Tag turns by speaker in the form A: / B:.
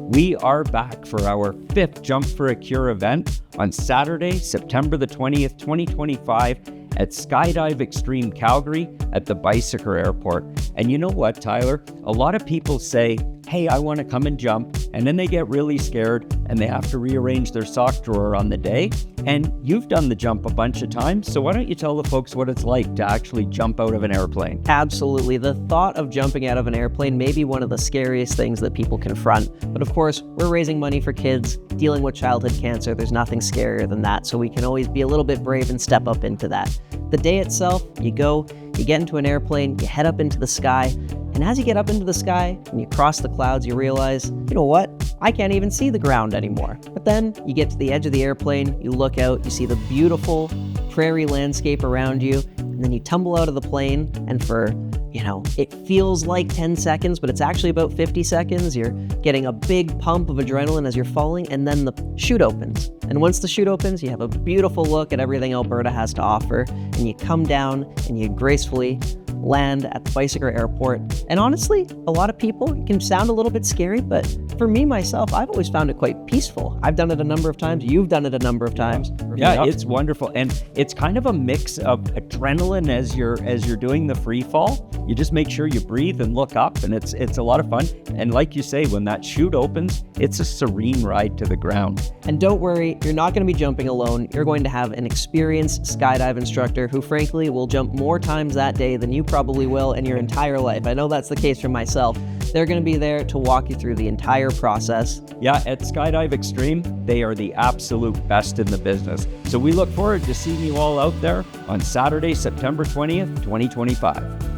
A: We are back for our 5th Jump for a Cure event on Saturday, September the 20th, 2025 at Skydive Extreme Calgary at the Beiseker Airport. And you know what, Tyler? A lot of people say, hey, I want to come and jump, and then they get really scared and they have to rearrange their sock drawer on the day. And you've done the jump a bunch of times, so why don't you tell the folks what it's like to actually jump out of an airplane?
B: Absolutely. The thought of jumping out of an airplane may be one of the scariest things that people confront. But of course, we're raising money for kids, dealing with childhood cancer. There's nothing scarier than that, so we can always be a little bit brave and step up into that. The day itself, you get into an airplane, you head up into the sky, and as you get up into the sky and you cross the clouds, you realize, you know what? I can't even see the ground anymore. But then you get to the edge of the airplane, you look out, you see the beautiful prairie landscape around you, and then you tumble out of the plane, and for, it feels like 10 seconds, but it's actually about 50 seconds. You're getting a big pump of adrenaline as you're falling, and then the chute opens. And once the chute opens, you have a beautiful look at everything Alberta has to offer, and you come down and you gracefully land at the Beiseker Airport. And honestly, a lot of people, it can sound a little bit scary, but for me, myself, I've always found it quite peaceful. I've done it a number of times. You've done it a number of times.
A: Yeah, it's wonderful. And it's kind of a mix of adrenaline as you're doing the free fall. You just make sure you breathe and look up, and it's a lot of fun. And like you say, when that chute opens, it's a serene ride to the ground.
B: And don't worry, you're not going to be jumping alone. You're going to have an experienced skydive instructor who frankly will jump more times that day than you probably will in your entire life. I know that's the case for myself. They're going to be there to walk you through the entire process.
A: Yeah, at Skydive Extreme, they are the absolute best in the business. So we look forward to seeing you all out there on Saturday, September 20th, 2025.